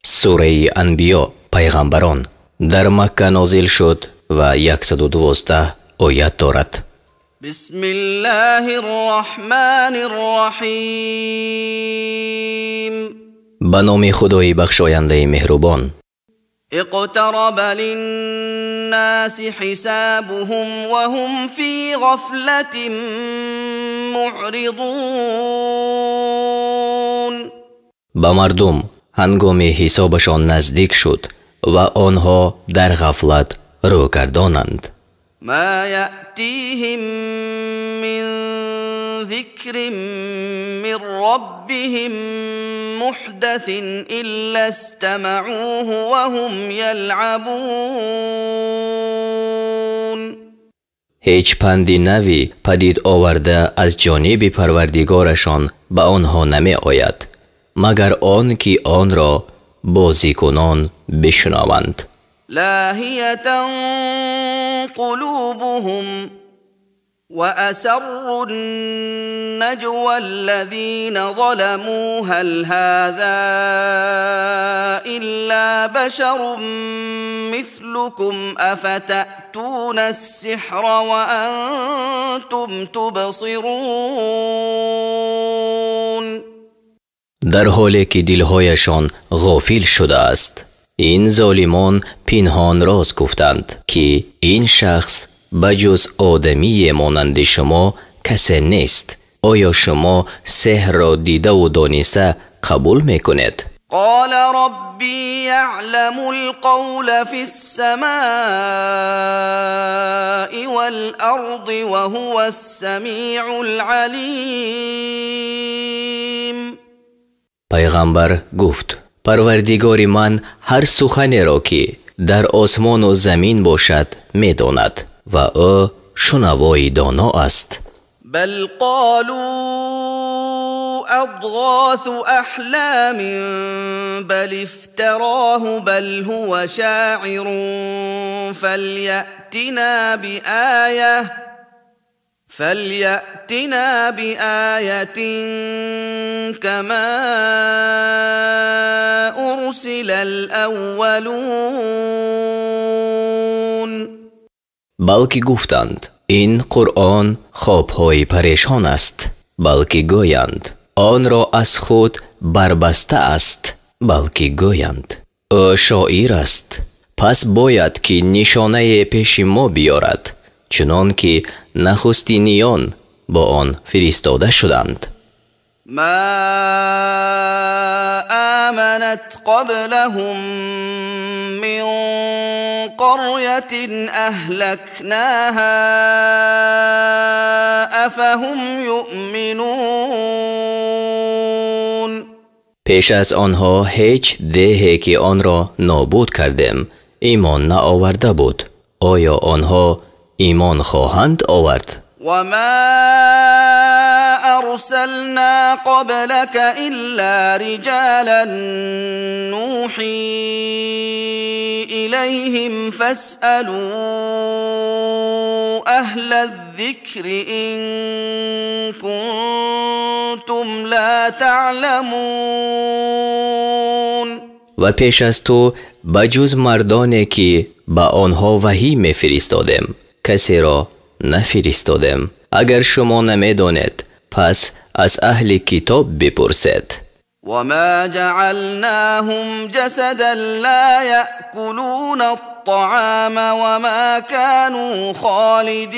сураи анбиё пайғамбарон дар Макка нозил шуд ва 112 оят дорад. бисмиллаҳир роҳманир роҳим. ба номи худои бахшояндаи меҳрубон. اقترب للناس حسابهم وهم في غفلة معرضون. ба мардум ҳангоми ҳисобашон наздик шуд ва онҳо дар ғафлат рӯ гардонанд. ما يأتيهم من ذكر من ربهم محدث إلا استمعوه وهم يلعبون. ҳеҷ панди навӣ падид оварда аз ҷониби парвардигорашон ба онҳо намеояд магар он ки онро бозикунон бишнаванд. لاهية قلوبهم وأسروا النجوى الذين ظلموا هل هذا إلا بشر مثلكم أفتأتون السحر وأنتم تبصرون. در حالی که دلهایشان غافل شده است این ظالمان پنهان راز گفتند که این شخص بجز آدمی مانند شما کسی نیست. آیا شما سحر را دیده و دانسته قبول میکنید؟ قال ربي يعلم القول في السماء والأرض وهو السميع العليم. پیغمبر گفت پروردگار من هر سخنی را که در آسمان و زمین باشد میداند و او شنوای دانا است. بل قالوا أضغاث أحلام بل افتراه بل هو شاعر فليأتنا بآية كما أرسل الأولون. بلکه گفتند این قرآن خوابهای پریشان است. بلکه گویند آن را از خود بربسته است. بلکه گویند او شاعر است. پس باید که نشانه پیش ما بیارد چنان که نخستینیان با آن فرستاده شدند. ما آمنت قبلهم من قرية أهلكناها أفهم يؤمنون. پیش از آنها هیچ دهی که آن را نابود کردیم ایمان نآورده بود. آیا آنها ایمان خواهند آورد؟ وما أرسلنا قبلك إلا رجالا نوحي إليهم فاسألوا أهل الذكر إن كنتم لا تعلمون. و پیش از تو بجز مردانی که با آنها وحی میفرستادیم کسی را نفرستادیم. اگر شما نمیدانید پس از اهل کتاب بپرسید. وما جعلناهم جسدا لا يأكلون الطعام وما كانوا خالدين.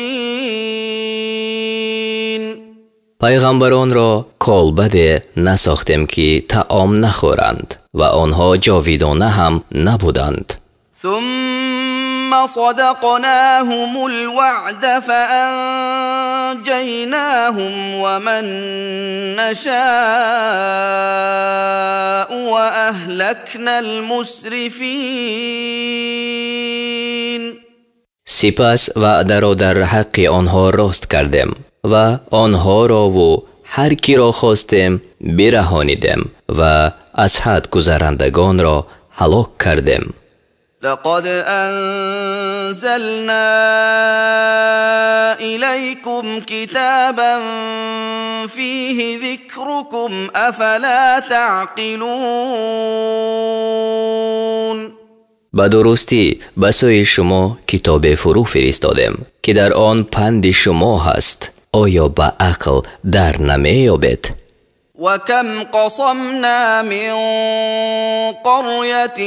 پیغمبران را کالبد نساختیم که طعام نخورند و آنها جاویدانه هم نبودند. ثم صدقناهم الوعد فأنجيناهم ومن نشاء وأهلكنا المسرفين. سپس وعده را در حق آنها راست کردیم و آنها را و هر کی را خواستیم برهانیدیم و از حد گذرندگان را هلاک کردیم. لقد أنزلنا إليكم كتابا فيه ذكركم أفلا تعقلون. به درستی به سوی شما کتاب فرو فرستادیم که در آن پند شما هست. آیا به عقل در نمیابید؟ وكم قصمنا من قرية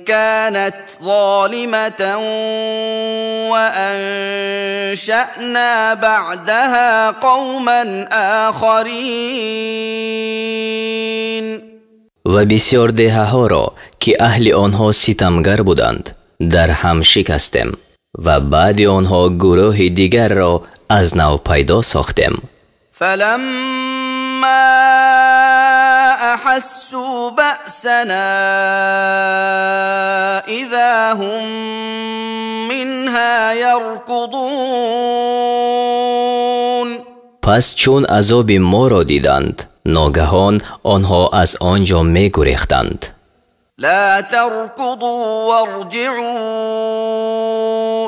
كانت ظالمة وأنشأنا بعدها قوما آخرين. و بسیار دهه ها را که اهل آنها ستمگر بودند در هم شکستیم و بعد آنها گروه دیگر را از نو پیدا ساختیم. فلما أحسوا بأسنا إذا هم منها يركضون. پس چون عذاب ما را دیدند ناگهان آنها از آنجا می گریختند. لا تركضوا وارجعوا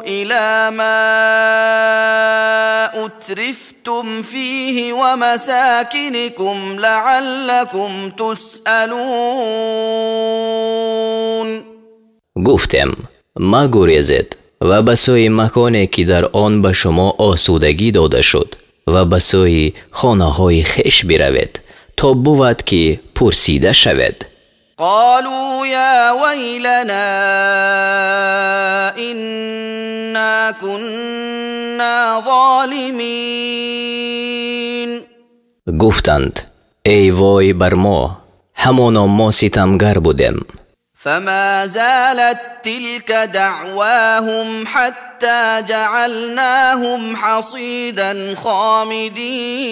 إلى ما أترفتم فيه ومساكنكم لعلكم تسألون. گفتم مگریزید و به سوی مکانی که در آن به شما آسودگی داده شد و به سوی خانه های خویش بروید تا بود که پرسیده شوید. قالوا يا ويلنا إنا كنا ظالمين. گفتند ای وای بر ما، همانا ما ستمگر بودیم. فما زالت تلك دعواهم حتى جعلناهم حصيدا خامدين.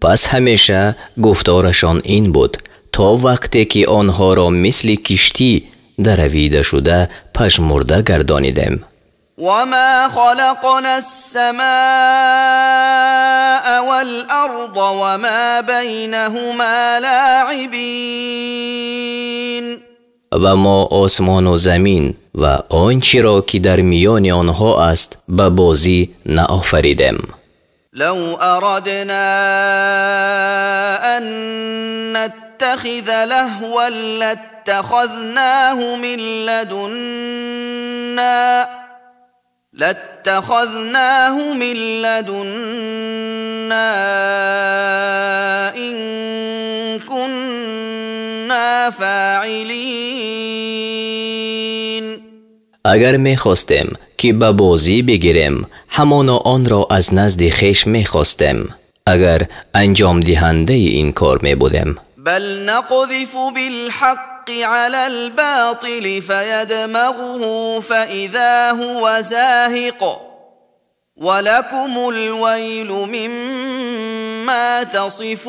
پس همیشه گفتارشان این بود تا وقتی که آنها را مثل کشتی درویده شده پژمرده گردانیدیم. وما خلقنا السماء والأرض وما بينهما لاعبين. و ما آسمان و زمین و آنچه را که در میان آنها است به بازی نآفریدیم. لو أردنا أن نتخذ لهوا لاتخذناه من لدنا إن كنا فاعلين. اگر می خواستیم که به بازی بگیریم همانا آن را از نزد خویش می خواستیم اگر انجام دهنده این کار می بودیم. بل نقذف بالحق على الباطل فيدمغه فإذا هو زاهق ولكم الويل مما تصفون.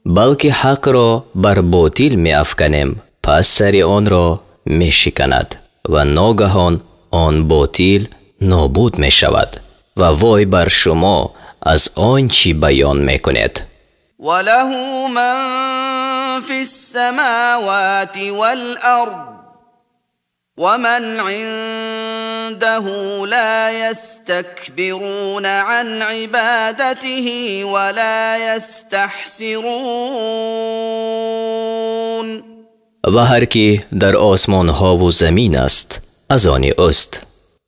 بلکه حق را بر باطل می افکنیم پس سر آن را می شکند و ناگهان آن باطل نابود می شود و وای بر شما از آنچه بیان می کنید. وله من في السماوات والأرض ومن عنده لا يستكبرون عن عبادته ولا يستحسرون. و هر که در آسمان ها و زمین است از آن اوست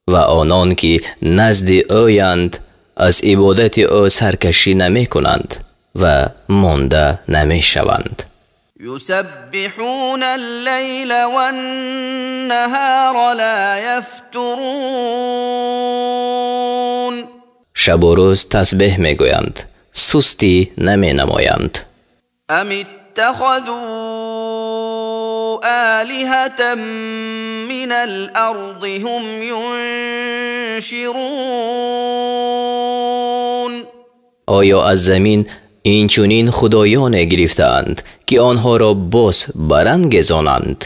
و آنان که نزد اویند از عبادت او سرکشی نمی کنند و مانده نمی شوند. يسبحون الليل والنهار لا يفترون. شب و روز تسبیح می گویند سستی نمی نمایند. ام اتخذوا آلهة من الأرض هم ينشرون. آیا از زمین این چونین خدایان گرفتند که آنها را باز برانگیزانند؟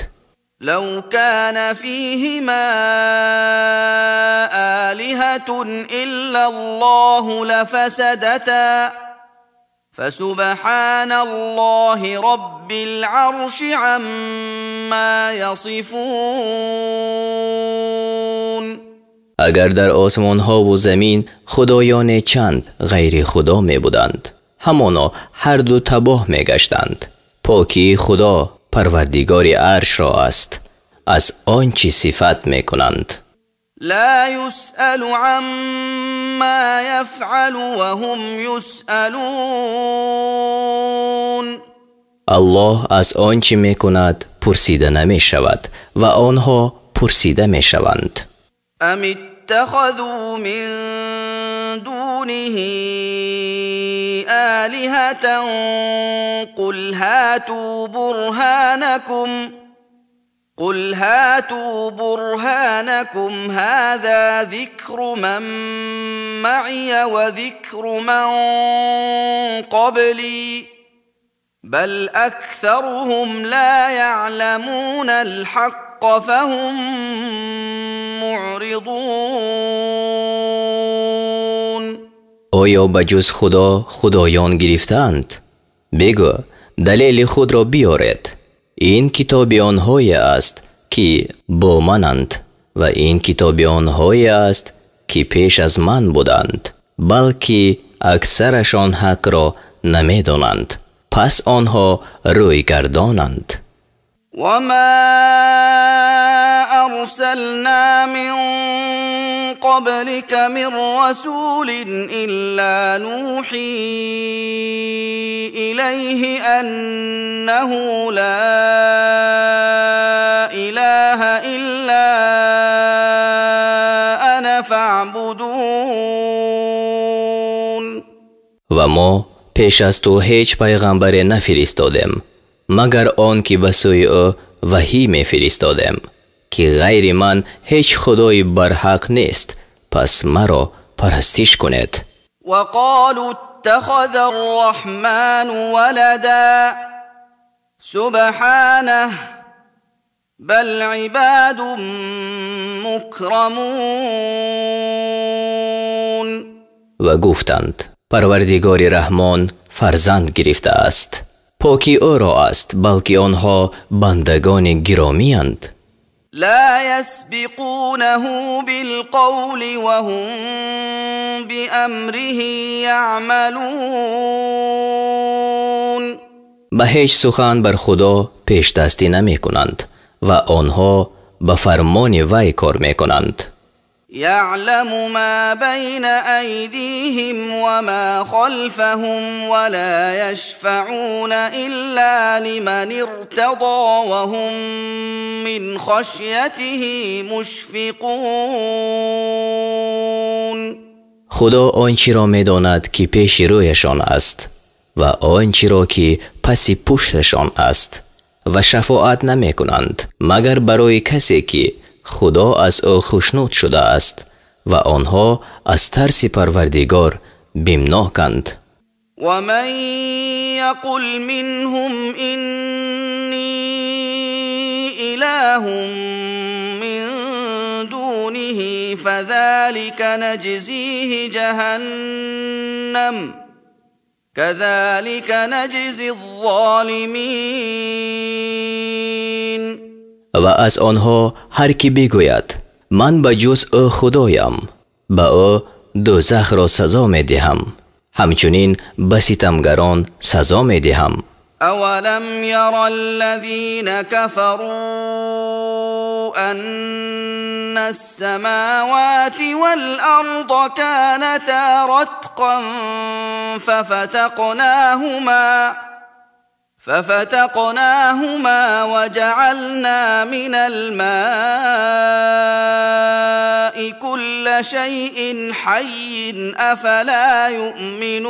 لو كان فيهما آلهة إلا الله لفسدتا فسبحان الله رب العرش عما يصفون. اگر در آسمان ها و زمین خدایان چند غیر خدا می بودند همانا هر دو تباه می گشتند. پاکی خدا پروردگار عرش را است از آنچه صفت می کنند. لا يسأل عما يفعل وهم يسألون. الله از آنچه می کند پرسیده نمی شود و آنها پرسیده می شوند. ام اتخذوا من دونه آلهة قل هاتوا برهانكم هذا ذكر من معي وذكر من قبلي بل أكثرهم لا يعلمون الحق فهم معرضون. آیا بجز خدا خدایان گرفتند؟ بگو دلیل خود را بیارید. این کتاب آنهایی است که با منند و این کتاب آنهایی است که پیش از من بودند بلکه اکثرشان حق را نمیدانند پس آنها روی گردانند. وما أرسلنا من قبلك من رسول إلا نوحي إليه أنه لا إله إلا أنا فاعبدون. و ما پیش از تو هیچ پیغمبر نفرستادیم مگر آن که به سوی او وحی می فرستادیم که غیر من هیچ خدای برحق نیست پس مرا پرستش کنید. وقالوا اتخذ الرحمن ولدا سبحانه بل عباد مکرمون. و گفتند پروردگار رحمان فرزند گرفته است پاکی او را است بلکه آنها بندگان گرامی اند. لا يسبقونه بالقول وهم بأمره يعملون. به هیچ سخن بر خدا پیش دستی نمی کنند و آنها به فرمان وی کار می کنند. يعلم ما بين أيديهم وما خلفهم ولا يشفعون إلا لمن ارتضى وهم من خشيته مشفقون. خدا آنچه را می داند که پیش رویشان است و آنچه را که پس پشتشان است و شفاعت نمی کنند مگر برای کسی که خدا از او خوشنود شده است و آنها از ترس پروردگار بیمناکند. و من یقل منهم اینی اله من دونه فذلك نجزیه جهنم كذلك نجزی الظالمین. و از آنها هر کی بگوید من به جز او خدایم به او دوزخ را سزا می دهم همچنین به ستمگران سزا می دهم. اولم یر الذین كفروا ان السماوات والارض كانتا رتقا ففتقناهما وجعلنا من الماء كل شيء حي افلا يؤمنون.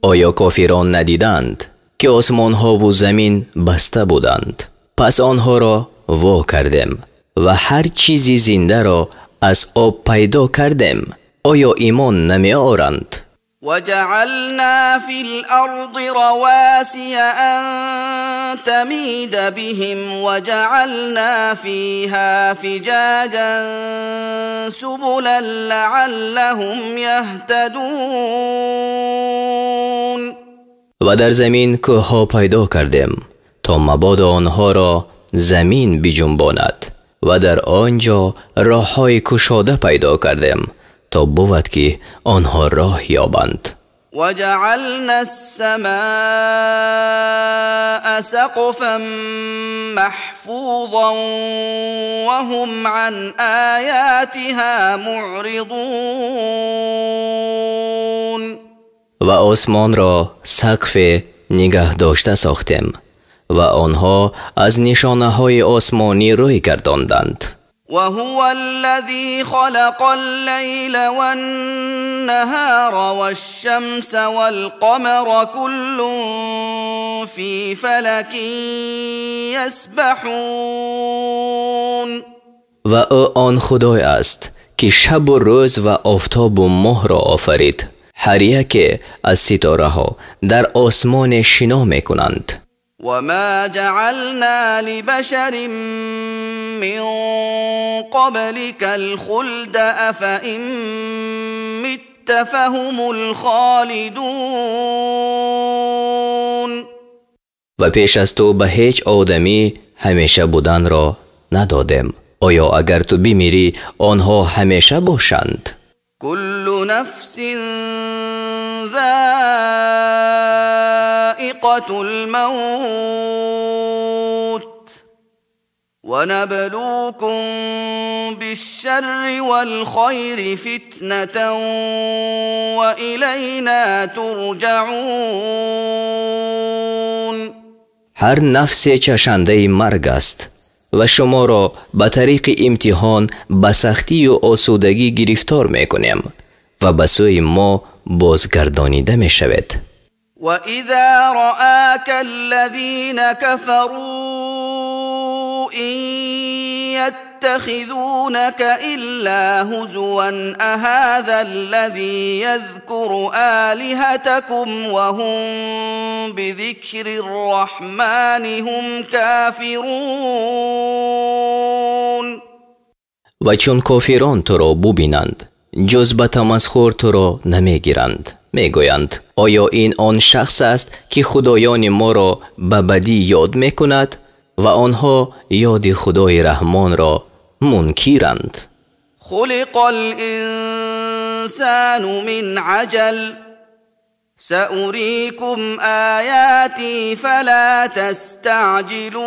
آیا کافران ندیدند که آسمان ها و زمین بسته بودند پس آنها را وا کردیم و هر چیزی زنده را از آب پیدا کردیم آیا ایمان نمی آورند؟ وجعلنا في الأرض رواسي أن تميد بهم وجعلنا فيها فجاجا سبلا لعلهم يهتدون. و در زمین کوه‌ها پیدا کردیم تا مبادا آنها را زمین بجنباند و در آنجا راه‌های گشاده پیدا کردیم تا بود که آنها راه یابند. وجعلنا السماء سقفا محفوظا وهم عن آياتها معرضون. و آسمان را سقف نگه داشته ساختیم و آنها از نشانه های آسمانی روی گرداندند. وهو الذي خلق الليل والنهار والشمس والقمر كل في فلك يسبحون. و او آن خدای است که شب و روز و آفتاب و ماه را آفرید، هر یک از ستاره ها در آسمان شنا می کنند. وما جعلنا لبشر من قبلك الخلد أفإن مت فهم الخالدون. و پیش از تو به هیچ آدمی همیشه بودن را ندادیم، آیا اگر تو بمیری آنها همیشه باشند؟ كل نفس ذائقة الموت ونبلوكم بالشر والخير فتنة وإلينا ترجعون. هر نفس چشنده مرگ است و شما را به طریق امتحان به سختی و آسودگی گرفتار می کنیم و به سوی ما بازگردانیده می شود. وَإِذَا رَآكَ الَّذِينَ كَفَرُوا إِن يَتَّخِذُونَكَ إِلَّا هُزُوًا أَهَذَا الَّذِي يَذْكُرُ آلِهَتَكُمْ وَهُمْ بِذِكْرِ الرَّحْمَنِ هُمْ كَافِرُونَ. و چون کافران تو را ببینند جز به تمسخر تو را نمی گیرند، می گویند آیا این آن شخص است که خدایان ما را به بدی یاد می کند و آنها یاد خدای رحمان را منکرند. خلق الإنسان من عجل سأريكم آياتي فلا تستعجلون.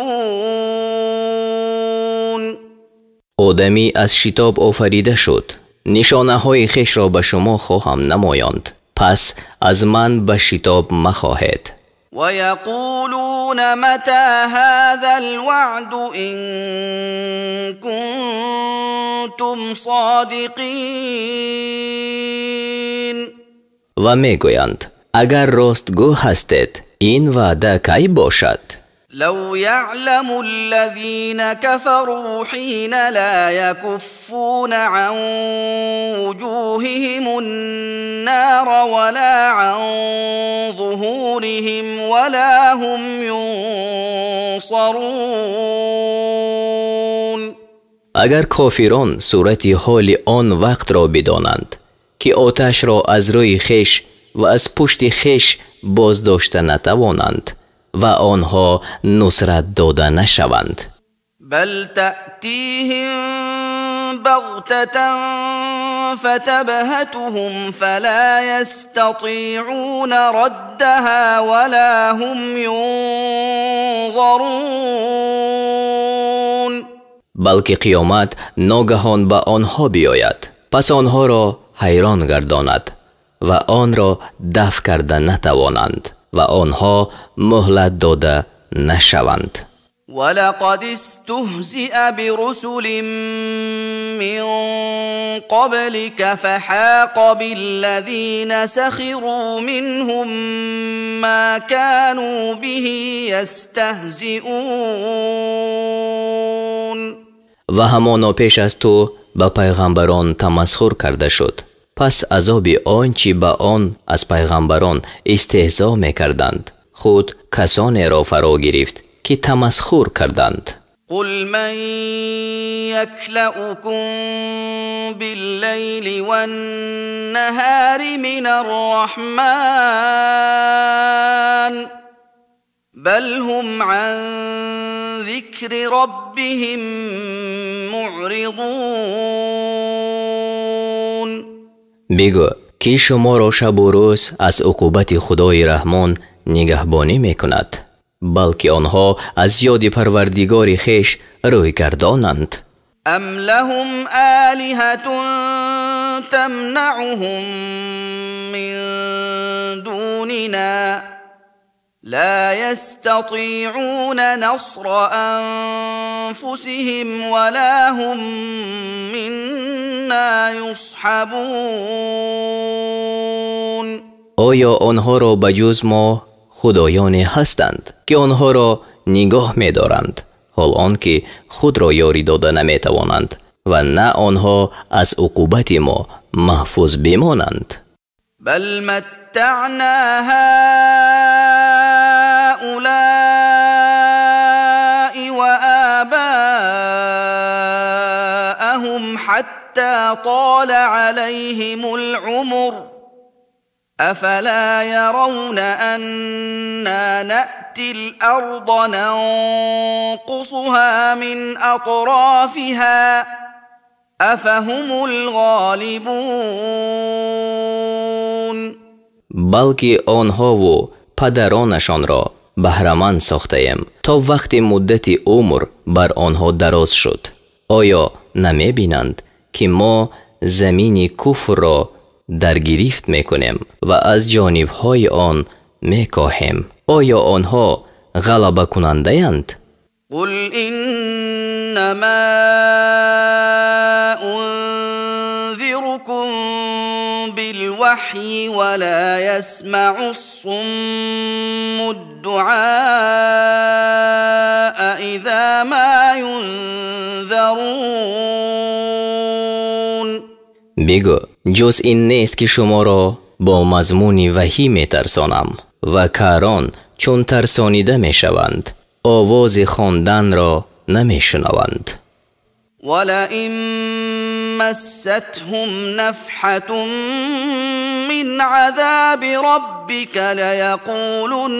آدمی از شتاب آفریده شد، نشانه های خویش را به شما خواهم نمایاند، پس از من به شتاب مخواهید. ويقولون متى هذا الوعد إن كنتم صادقين. و می گویند اگر راستگو هستید این وعده کی باشد؟ لو يعلم الذين كفروا حين لا يكفون عن وجوههم النار ولا عن ظهورهم ولا هم ينصرون. اگر کافران صورت حال آن وقت را بدانند که آتش را از روی خویش و از پشت خویش باز داشته نتوانند و آنها نصرت داده نشوند. بل تأتیهم بغتة فتبهتهم فلا يستطيعون ردها ولا هم ينظرون. بلکه قیامت ناگهان به آنها بیاید، پس آنها را حیران گرداند و آن را دفع کرده نتوانند و آنها مهلت داده نشوند. ولقد استهزئ برسل من قبلك فحاق بالذين سخروا منهم ما كانوا به يستهزئون. و همانا پیش از تو به پیغمبران تمسخر کرده شد، پس عذاب آنچه به آن از پیغمبران استهزا می‌کردند خود کسانی را فرا گرفت که تمسخر کردند. قل من يكلؤكم بالليل والنهار من الرحمن بل هم عن ذكر ربهم معرضون. بگو که شما را شب و روز از عقوبت خدای رحمان نگهبانی میکند، بلکه آنها از یاد پروردگار خیش روی گردانند. ام لهم آلهة تمنعهم من دوننا لا يستطيعون نصر أنفسهم ولا هم منا يصحبون. آیا آنها را بجز ما خدایانی هستند که آنها را نگاه می دارند، حال آنکه خود را یاری داده نمی توانند و نه آنها از عقوبت ما محفوظ بمانند؟ بل متعنا هؤلاء وآباءهم حتى طال عليهم العمر أفلا يرون أنا نأتي الأرض ننقصها من أطرافها أفهم الغالبون. بلکه آنها و پدرانشان را بهره‌مند ساخته‌ایم تا وقتی مدت عمر بر آنها دراز شد. آیا نمی بینند که ما زمین کفر را در گرفت میکنیم و از جانبهای آن میکاهیم؟ آیا آنها غلبه کننده اند؟ قل انما انذركم بالوحی ولا يسمع الصم الدعاء اذا ما ينذرون. بگو جز این نیست که شما را با مضمون وحی می ترسانم و کاران چون ترسانیده می شوند آواز خواندن را نمی شنوند. ولئن مستهم نفحة من عذاب ربك ليقولن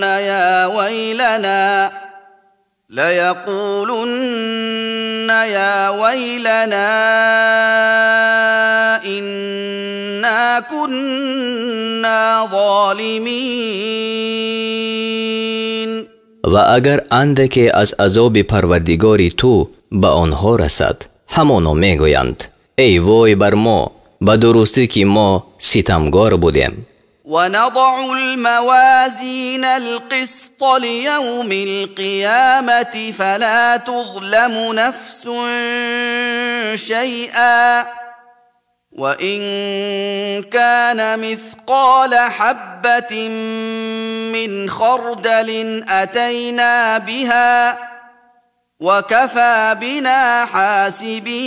يا ويلنا إنا كنا ظالمين. و اگر اندکی از عذاب پروردگاری تو به آنها رسد همانا میگویند ای وای بر ما، به درستی که ما ستمگار بودیم. ونضع الموازين القسط ليوم القيامة فلا تظلم نفس شيئا وإن كان مثقال حبة من خردل أتينا بها وكفى بنا حاسبين.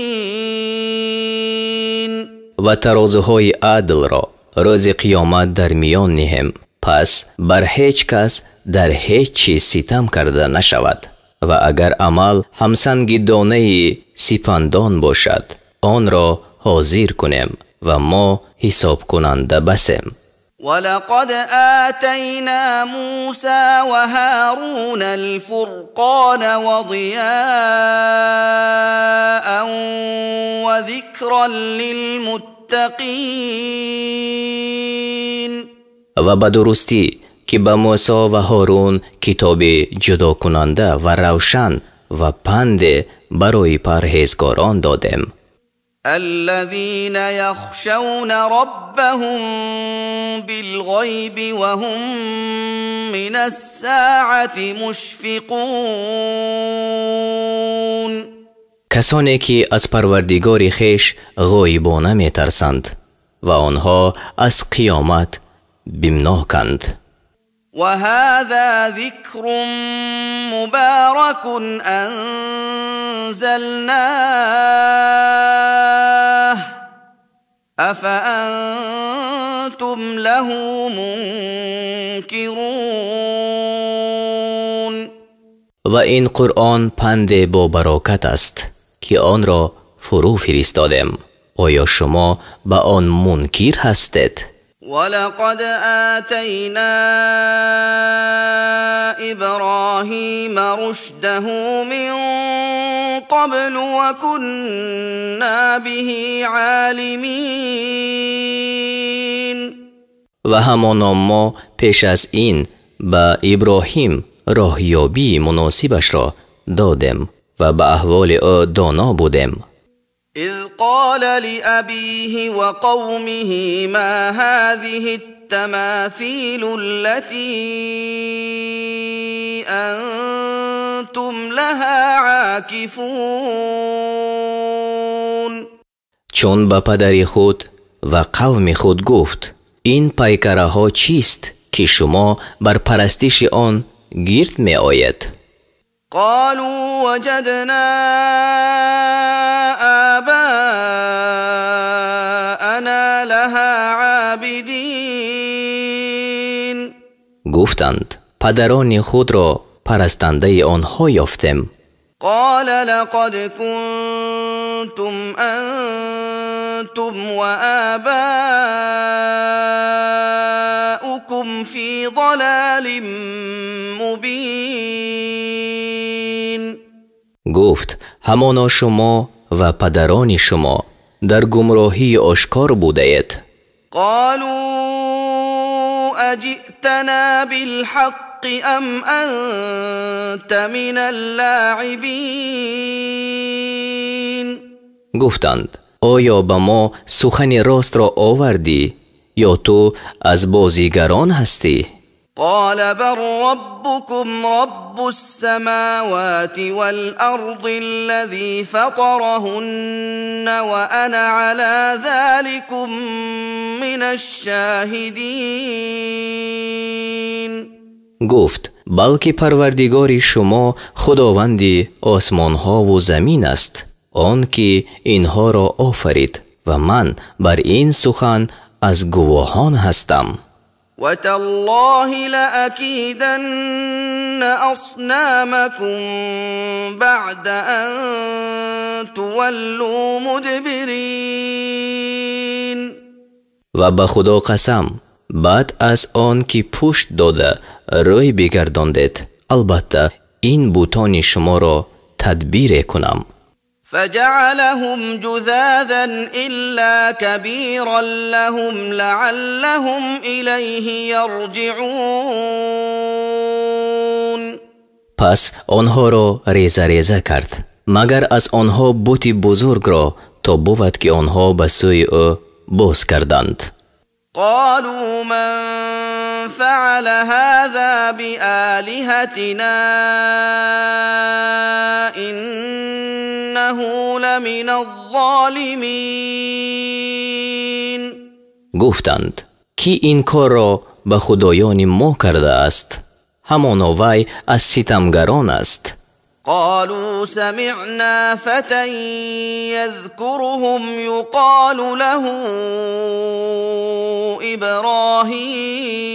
و ترازوهای عدل را روز قیامت در میان نهم، پس بر هیچ کس در هیچ چیز ستم کرده نشود. و اگر عمل همسنگ دانه سپندان باشد آن را حاضر کنیم و ما حساب کننده بسیم. ولقد آتينا موسى وهارون الفرقان وضياء وذكرا للمتقين. و به درستی که به موسی و هارون کتاب جدا کننده و روشن و پند برای پرهیزگاران دادیم. الذين يخشون ربهم بالغيب وهم من الساعة مشفقون. کسانی که از پروردگار خیش غایبانه می ترسند و آنها از قیامت بیمناکند. وهذا ذكر مبارك أنزلناه أفأنتم له منكرون. و این قرآن پند با برکت است که آن را فرو فرستادیم. آیا شما به آن منکر هستید؟ ولقد آتينا إبراهيم رشده من قبل وكنا به عالمين. و همانا ما پیش از این به ابراهیم راهیابی مناسبش را دادیم و به احوال او دانا بودیم. اذ قال لأبيه وقومه ما هذه التماثيل التي أنتم لها عاكفون. چون به پدر خود و قوم خود گفت این پیکره ها چیست که شما بر پرستش آن گرد می آید؟ قالوا وجدنا آباءنا لها عابدین. گفتند پدران خود را پرستنده آنها یافتیم. قال لقد كنتم أنتم وآباؤكم في ضلال مبين. گفت همانا شما و پدران شما در گمراهی آشکار بوده اید. قالوا أجئتنا بالحق ام انت من اللاعبین. گفتند آیا به ما سخن راست را آوردی یا تو از بازیگران هستی؟ قال بل ربكم رب السماوات والأرض الذي فطرهن وأنا على ذلكم من الشاهدين. گفت بلکه پروردگار شما خداوندی آسمان ها و زمین است، آن که اینها را آفرید و من بر این سخن از گواهان هستم. وتالله لأكيدن أصنامكم بعد أن تولوا مدبرين. و به خدا قسم بعد از آن که پشت داده روی بگرداندید البته این بتان شما را تدبیر کنم. فجعلهم جذاذا إلا كبيرا لهم لعلهم إليه يرجعون. پس آنها را ریزه ریزه کرد مگر از آنها بتی بزرگ را تا بود که آنها به سوی او باز کردند. قالوا من فعل هذا بآلهتنا إنه لمن الظالمین. گفتند کی این کار را به خدایان ما کرده است؟ همانا وی از ستمگران است. قالوا سمعنا فتى يذكرهم يقال له إبراهيم.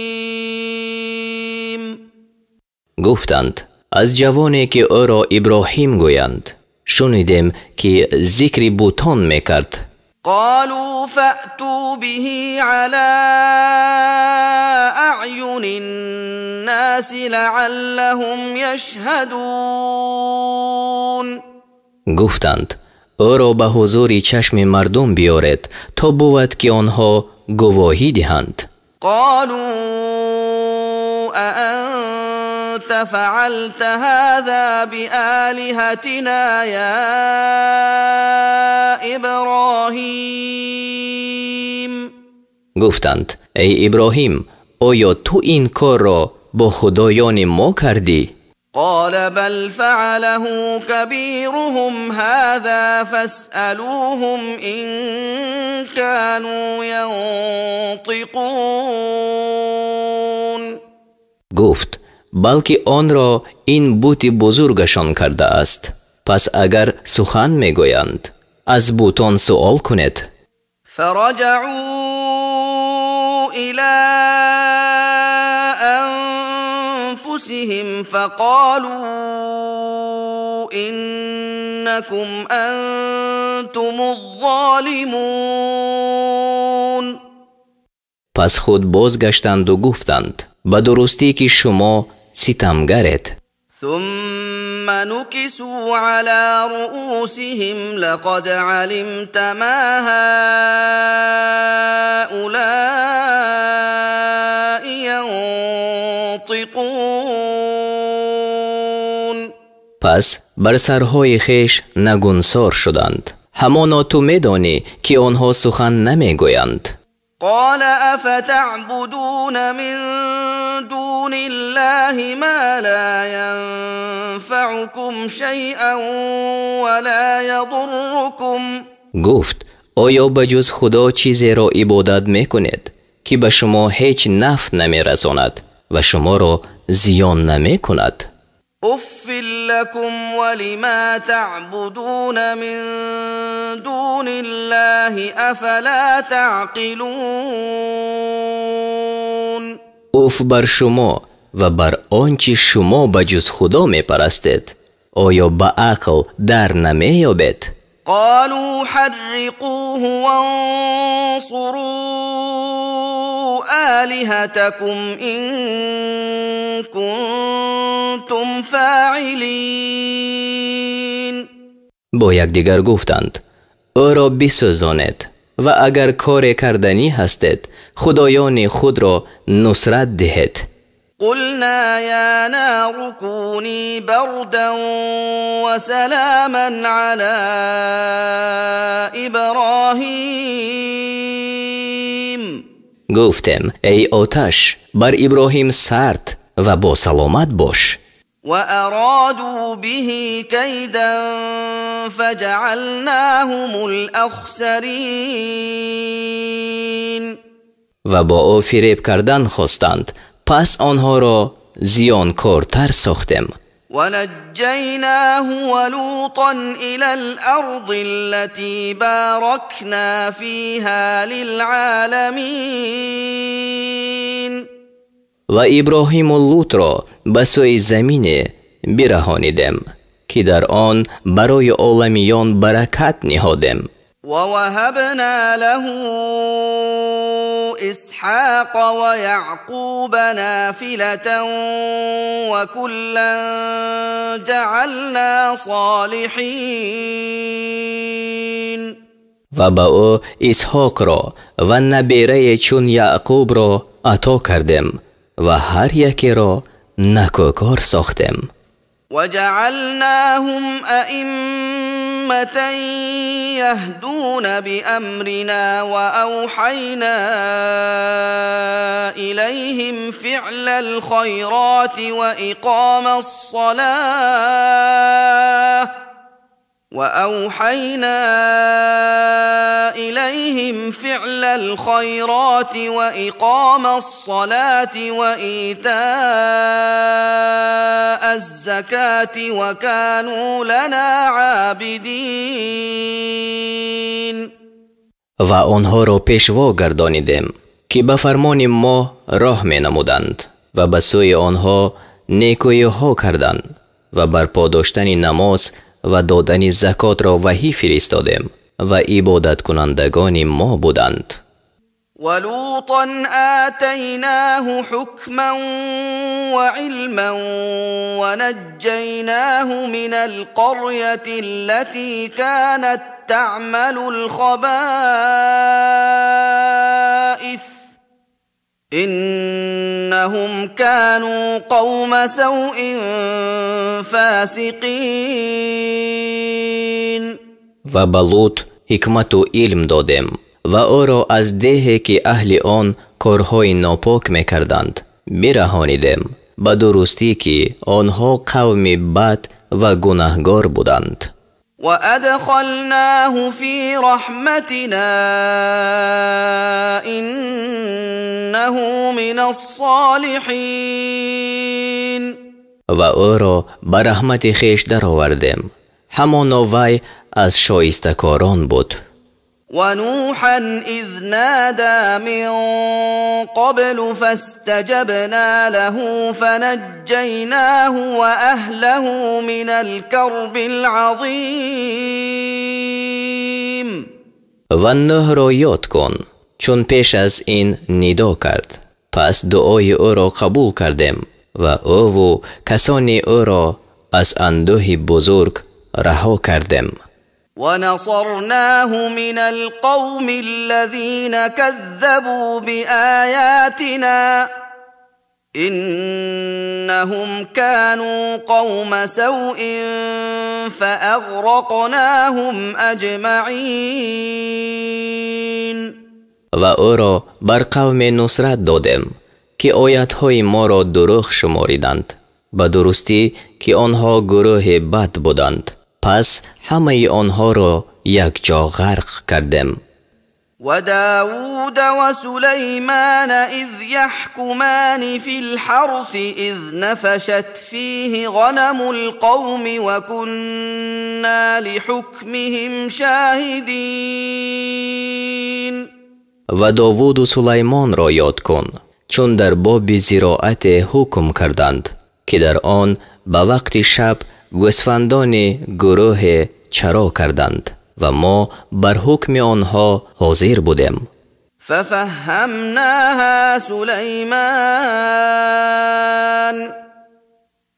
گفتند از جوانی که او را ابراهیم گویند شنیدیم که ذکر بتان میکرد. قالوا فأتوا به على أعين الناس لعلهم يشهدون. گفتند او را به حضور چشم مردم بیارید تا بود که آنها گواهی دهند. قالوا أأنت فعلت هذا بآلهتنا يا إبراهيم. گفتند ای ابراهیم آیا تو این کار را با خدایان ما کردی؟ قال بل فعله كبيرهم هذا فاسألوهم إن كانوا ينطقون. گفت بلکه آن را این بت بزرگشان کرده است، پس اگر سخن میگویند از بتان سؤال کنید. فرجعوا إلى أنفسهم فقالوا إنكم أنتم الظالمون. پس خود بازگشتند و گفتند به درستی که شما ستمگرید. ثم نكسوا على رؤوسهم لقد علمت ما هؤلاء ينطقون. پس بر سرهای خیش نگونسار شدند. همانا تو میدانی که آنها سخن نمیگویند. قال افتعبدون من دون الله ما لا ينفعكم شيئا ولا يضركم. گفت آیا بجز خدا چیزی را عبادت میکنید که به شما هیچ نفع نمیرساند و شما را زیان نمیکند؟ اف لكم ولما تعبدون من دون الله افلا تعقلون. اف بر شما و بر آنچه شما بجز خدا می پرستید، آیا به عقل در نمی یابید؟ قالوا حرقوه وانصروا آلهتكم إن كنتم فاعلين. با یکدیگر گفتند او را بسوزانید و اگر کار کردنی هستید خدایان خود را نصرت دهید. قلنا يا نار كوني بردا وسلاما على إبراهيم. گفتم ای آتش بر ابراهیم سرد و با سلامت باش. وأرادوا به كيدا فجعلناهم الأخسرين. و با او فریب کردن خواستند پس آنها را زیانکارتر ساختم. ونجيناه ولوطا إلى الأرض التي باركنا فيها للعالمين. و ابراهیم و لوط را به سوی زمین برهانیدم که در آن برای عالمیان برکت نهادم. ووهبنا له إسحاق ويعقوب نافلة وكلا جعلنا صالحين. و با او اسحاق را و نبیره چون یعقوب را عطا کردم و هر یکی را نکوکار ساختم. وجعلناهم أئمة يهدون بأمرنا وأوحينا إليهم فعل الخيرات وإقام الصلاة وإيتاء الزكاة وكانوا لنا عابدين. و آنها را پیشوا گردانیدم که به فرمان ما راه می نمودند و به سوی آنها نیکویی ها کردند و بر پا داشتن نماز و دادن زکات را وحی فرستادیم و عبادت کنندگان ما بودند. ولوطا آتيناه حكما وعلما ونجيناه من القرية التي كانت تعمل الخبائث إنهم كانوا قوم سوء فاسقين. و به لوط حکمت و علم دادم و او را از دهی که اهل آن کارهای ناپاک میکردند برهانیدم به درستی که آنها قوم بد و گناهگار بودند. وأدخلناه في رحمتنا إنه من الصالحين. و او را به رحمت خویش درآوردم، همانا وی از شایستگان بود. ونوحا إذ نادى من قبل فاستجبنا له فنجيناه وأهله من الكرب العظيم. و نوح را یاد کن چون پیش از این ندا کرد. پس دعای او را قبول کردیم و او و کسانی او را از اندوه بزرگ رها کردیم. ونصرناه من القوم الذين كذبوا بآياتنا إنهم كانوا قوم سوء فأغرقناهم أجمعين. و او را بر قوم نصرت دادیم که آیاتهای ما را دروغ شماریدند، به درستی که آنها گروه بد بودند. پس همه آنها را یک جا غرق کردیم. و داود و سلیمان اذ یحکمان فی الحرث اذ نفشت فیه غنم القوم و كنا لحکمهم شاهدین. و داود و سلیمان را یاد کن چون در باب زراعت حکم کردند که در آن به وقت شب گوسفندان گروه چرا کردند و ما بر حکم آنها حاضر بودیم. ففهمناها سلیمان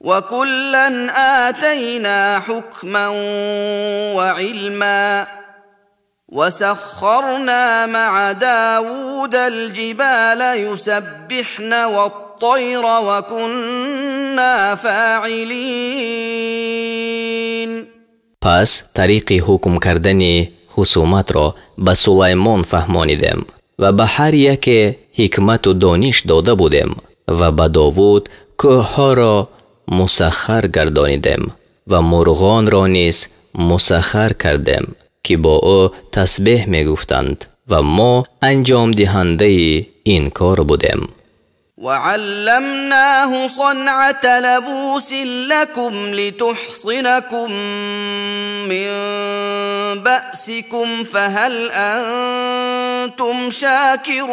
و کلا آتینا حکما و علما وسخرنا مع داود الجبال يسبحن والطير وكنا فاعلين. پس طریق حکم کردن خصومت را به سلیمان فهمانیدیم و به هر یک حکمت و دانش داده بودیم و به داود کوهها را مسخر گردانیدیم و مرغان را نیز مسخر کردیم که با او تسبیح می گفتند و ما انجام دهنده این کار بودیم. وعلمناه صنعة لبوس لكم لتحصنكم من بأسكم فهل أنتم شاكرون.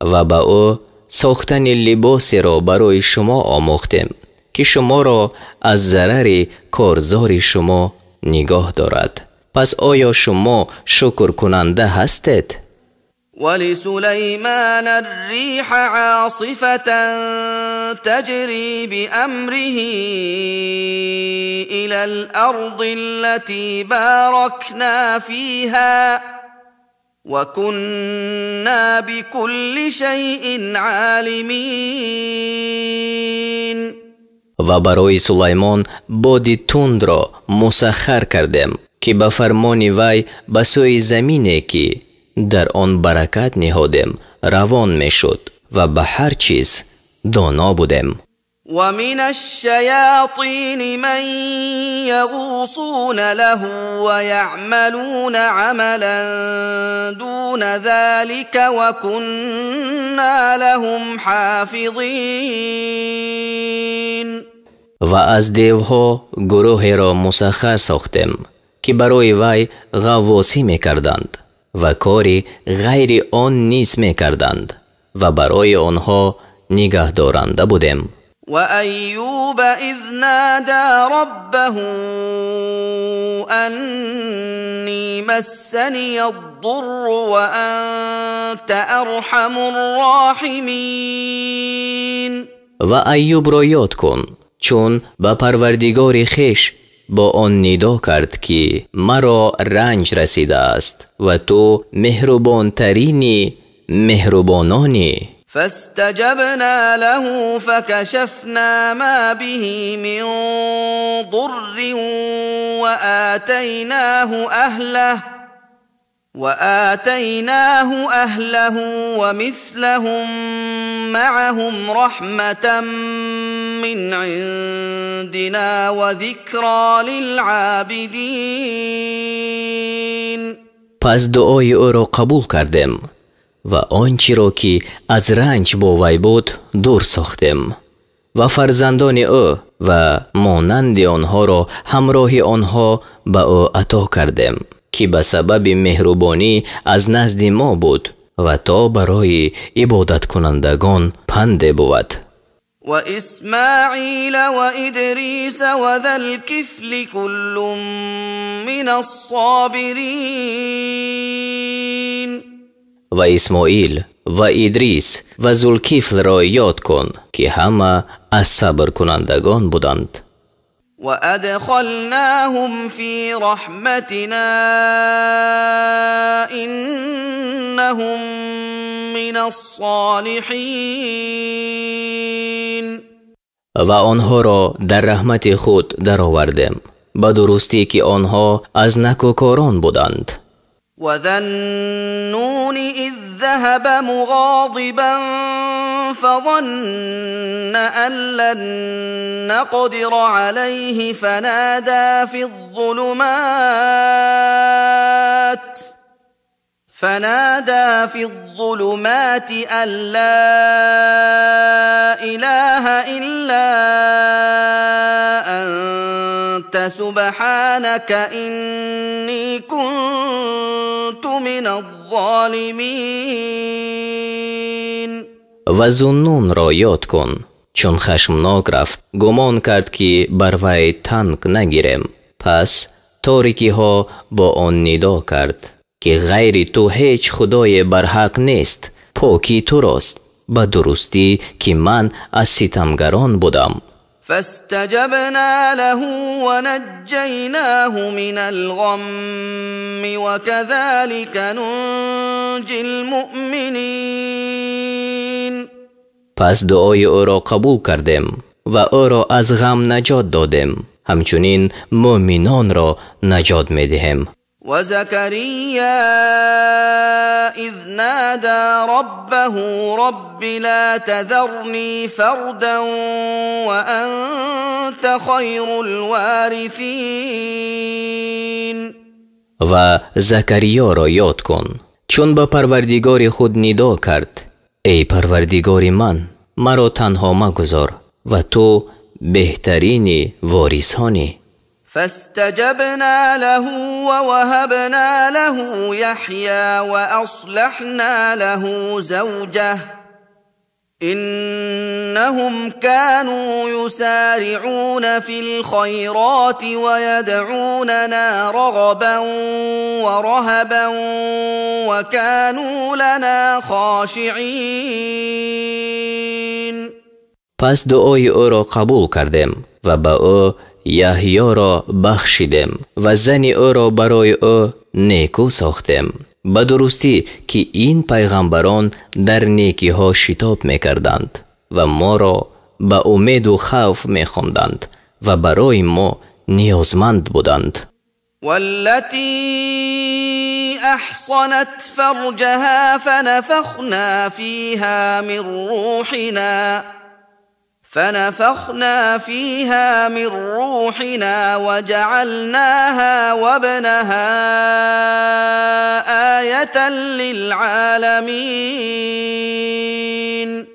و با او ساختن لباسی را برای شما آموختیم که شما را از ضرر کارزار شما نگاه دارد. پس آیا شما شکر کننده هستید؟ ولسلیمان الریح عاصفة تجری بأمره إلى الأرض التي باركنا فيها وكنا بكل شيء عالمين. و برای سلیمان باد تند را مسخر کردیم که به فرمان وی به سوی زمینی که در آن برکت نهادیم روان می شد و به هر چیز دانا بودیم. و من الشیاطین من یغوصون له و یعملون عملا دون ذلك و كنا لهم حافظین. و از دیوها گروه را مسخر ساختیم که برای وی غواصی می کردند و کاری غیر آن نیز می کردند و برای آنها نگاه دارنده بودیم. و ایوب اذ نادى ربه انی مسنی الضر و انت ارحم الراحمین. و ایوب را یاد کن چون به پروردگار خویش با آن ندا کرد که مرا رنج رسیده است و تو مهربان ترین مهربانانی. فاستجبنا له فكشفنا ما به من ضر وآتيناه أهله ومثلهم معهم رحمة من عندنا وذكرى للعابدين. پس دعای او را قبول کردیم و آنچه را که از رنج با وی بود دور ساختیم و فرزندان او و مانند آنها را همراه آنها به او عطا کردیم که به سبب مهربانی از نزد ما بود و تا برای عبادت کنندگان پند بود. وإسماعيل وإدريس وذا الكفل كل من الصابرين. و اسماعیل و ادریس و ذوالکفل را یاد کن که همه از صبر کنندگان بودند. وأدخلناهم في رحمتنا إنهم من الصالحين. و آنها را در رحمت خود درآوردیم به درستی که آنها از نکوکاران بودند. وذا النون إذ ذهب مغاضبا فظن أن لن نقدر عليه فنادى في الظلمات أن لا إله إلا أنت سبحانك إني كنت من الظالمين. و ذوالنون را یاد کن چون خشمناک رفت گمان کرد که بر وی تنگ نگیرم، پس تاریکی ها با آن ندا کرد که غیر تو هیچ خدای برحق نیست، پاکی تو راست، به درستی که من از ستمگران بودم. فاستجبنا له ونجيناه من الغم وكذلك ننجي المؤمنين. پس دعای او را قبول کردیم و او را از غم نجات دادیم، همچنین مؤمنان را نجات می دهیم. وزكريا إذ نادى ربه رب لا تذرني فردا وأنت خير الوارثين. و زکریا را یاد کن چون به پروردگار خود ندا کرد ای پروردگار من، مرا تنها مگذار و تو بهترین وارثانی. فاستجبنا له ووهبنا له يحيى وأصلحنا له زوجه إنهم كانوا يسارعون في الخيرات ويدعوننا رغبا ورهبا وكانوا لنا خاشعين. پس دعای او را قبول کردیم و به او یحیی را بخشیدیم و زن او را برای او نیکو ساختیم، به درستی که این پیغمبران در نیکی ها شتاب می کردند و ما را به امید و خوف می خواندند و برای ما نیازمند بودند. والتي أحصنت فرجها فنفخنا فيها من روحنا وجعلناها وابنها آية للعالمين.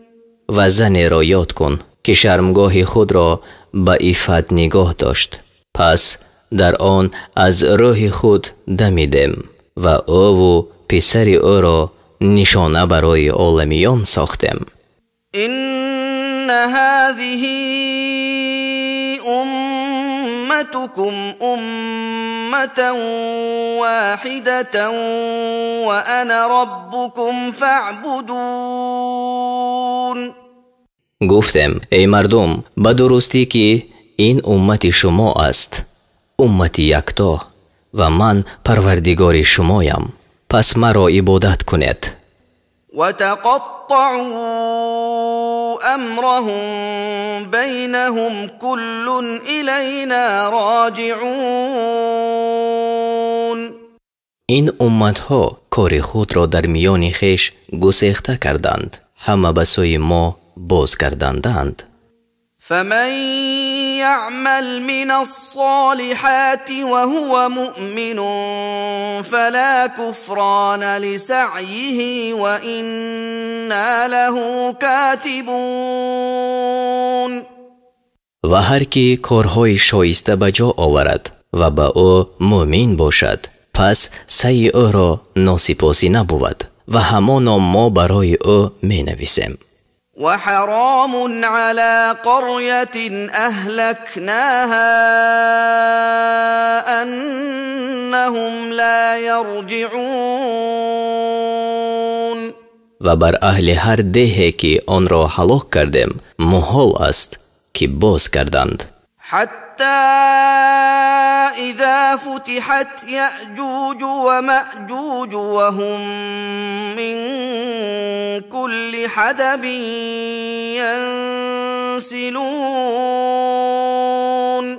و زن را یاد کن که شرمگاه خود را به عفت نگاه داشت، پس در آن از روح خود دمیدیم و او و پسر او را نشانه برای عالمیان ساختیم. إن هذه أمتكم أمة واحدة وأنا ربكم فاعبدون. گفتم ای مردم، به درستی که این امت شما است، امت یکتا و من پروردگار شمایم، پس مرا عبادت کنید. وتقطعوا أمرهم بينهم كل إلينا راجعون. این امتها کار خود را در میان خویش گسیخته کردند، همه به سوی ما باز کردندند. فمن يعمل من الصالحات وهو مؤمن فلا كفران لسعيه وإنا له كاتبون. و هر کی کارهای شایسته به جا آورد و به او مؤمن باشد، پس سعی او را ناسپاسی نبود و همانا ما برای او می نویسیم. وحرام على قرية أهلكناها أنهم لا يرجعون. و بر اهل هر دهی که آن را هلاک کردیم محال است که باز کردند. حتى إذا فتحت يأجوج ومأجوج وهم من كل حدب ينسلون.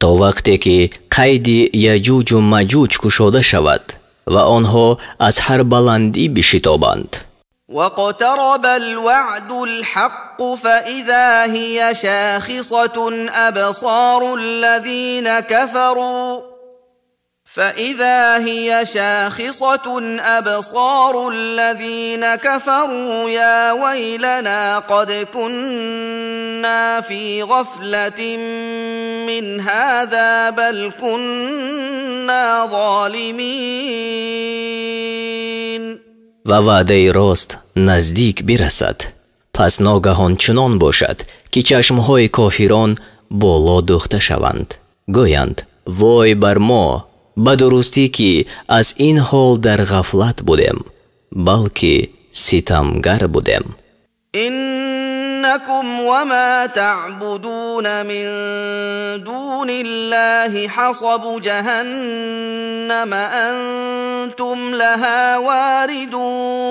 تا وقتی که قید یجوج و مجوج گشوده شود و آنها از هر بلندی بشتابند. واقترب الوعد الحق فإذا هي شاخصة أبصار الذين كفروا يا ويلنا قد كنا في غفلة من هذا بل كنا ظالمين. و وعده راست نزدیک برسد. پس ناگهان چنان باشد که چشمهای کافران بالا دوخته شوند. گویند وای بر ما، بدرستی که از این حال در غفلت بودیم بلکه ستمگر بودیم. إنكم وما تعبدون من دون الله حصب جهنم أنتم لها واردون.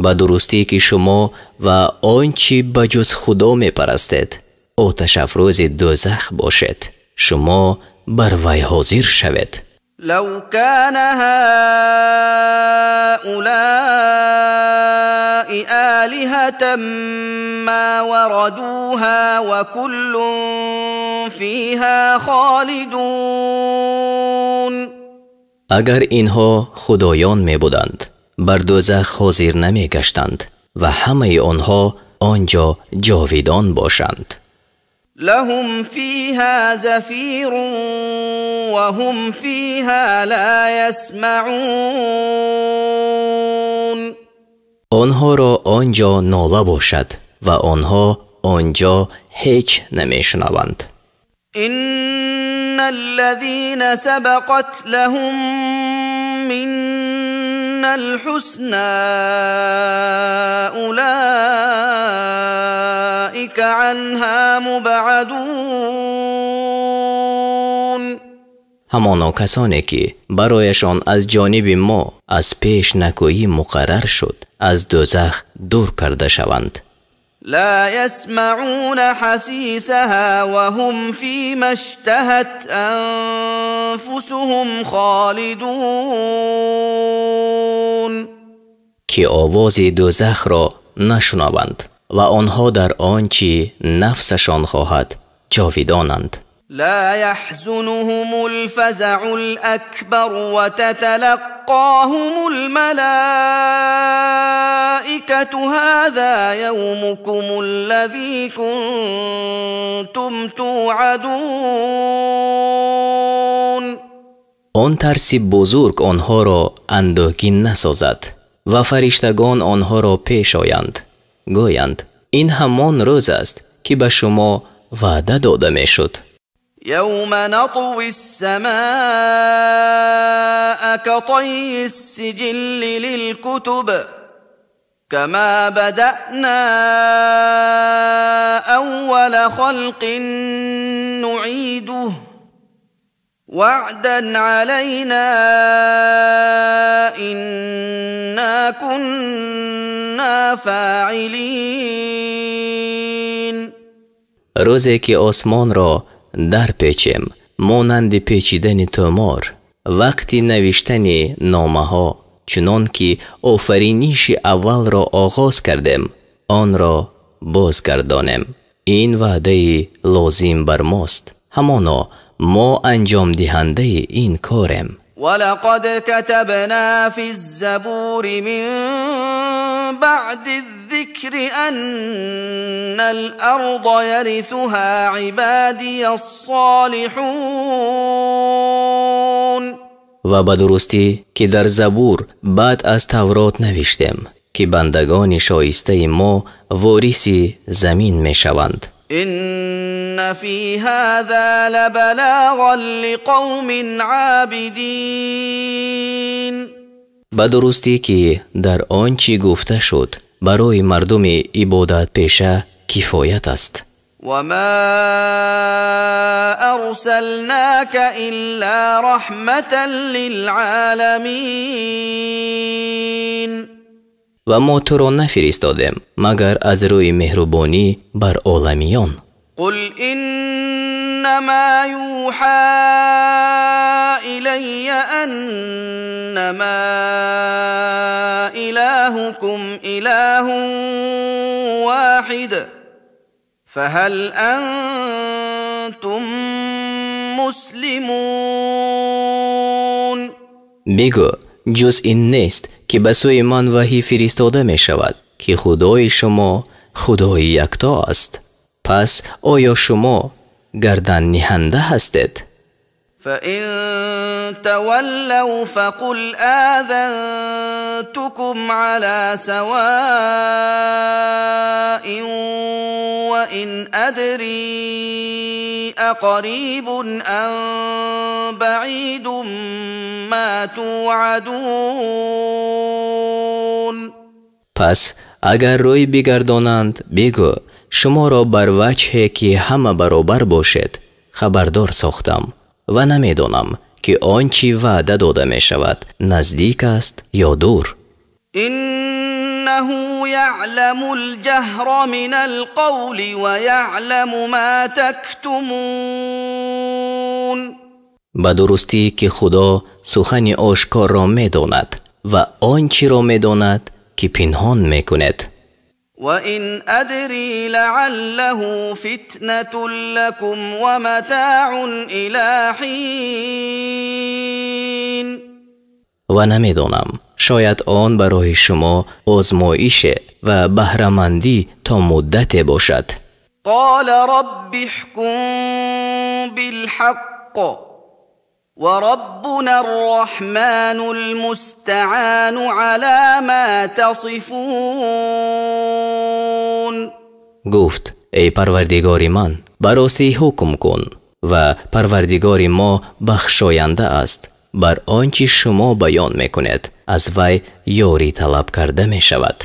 بدرستی که شما و آنچه بجز خدا می پرستید آتش افروز دوزخ باشد، شما بر وی حاضر شوید. لو كان هؤلاء آلهة ما وردوها وكل فيها خالدون. اگر اینها خدایان می بودند بر دوزخ حاضر نمی گشتند و همه آنها آنجا جاویدان باشند. لهم فيها زفير وهم فيها لا يسمعون. آنها را آنجا ناله باشد و آنها آنجا هیچ نمیشنوند. إن الذين سبقت لهم منا الحسنى أولئك عنها مبعدون. همانا کسانی که برایشان از جانب ما از پیش نکویی مقرر شد از دوزخ دور کرده شوند. لا يسمعون حسيسها وهم فيما اشتهت أنفسهم خالدون. که آواز دوزخ را نشنوند و آنها در آنچه نفسشان خواهد جاویدانند. لا يحزنهم الفزع الأكبر وتتلقاهم الملائكة هذا يومكم الذي كنتم توعدون. آن ترس بزرگ آنها را اندوهگین نسازد و فرشتگان آنها را پیش آیند گویند این همان روز است که به شما وعده داده می شد. يوم نطوي السماء كطي السجل للكتب كما بدأنا أول خلق نعيده وعدا علينا إنا كنا فاعلين. روزی که آسمان را در پیچیم مانند پیچیدن تومار، وقتی نوشتن نامه ها چنان که آفرینش اول را آغاز کردیم آن را بازگردانیم. این وعده لازم بر ماست، همانا ما انجام دهنده این کاریم. ولقد كتبنا في الزبور من بعد الذكر أن الأرض يرثها عبادي الصالحون. و به درستی که در زبور بعد از تورات نوشتیم که بندگان شایسته ما وارث زمین می شوند. إن في هذا لبلاغا لقوم عابدين. به درستی که در آنچه گفته شد برای مردم عبادت پیشه کفایت است. وما أرسلناك إلا رحمة للعالمين. و ما تو را نفرستادیم مگر از روی مهربانی بر عالمیان. قل إنما يوحى إلي أنما إلهكم إله واحد فهل أنتم مسلمون. بگو جز این نیست که به سوی من وحی فرستاده می شود که خدای شما خدای یکتا است. پس آیا شما گردن نهنده هستید؟ فإن تولوا فقل آذنتكم على سواء وإن أدري أقريب أم بعيد ما توعدون. پس اگر روی بگردانند بگو شما را بر وجهی که همه برابر باشد خبردار ساختم و نمیدانم که آنچه وعده داده می شود نزدیک است یا دور. إنه يعلم الجهر من القول ويعلم ما تكتمون. به درستی که خدا سخن آشکار را می داند و آنچه را می داند که پنهان می کند. وإن أدري لعله فتنة لكم ومتاع إلى حين. و نمیدانم شاید آن برای شما آزمایش و بهره‌مندی تا مدت باشد. قال رب احكم بالحق وربنا الرحمن المستعان على ما تصفون. گفت ای پروردگار من براستی حکم کن و پروردگار ما بخشاینده است بر آنچه شما بیان میکنید از وی یاری طلب کرده می شود.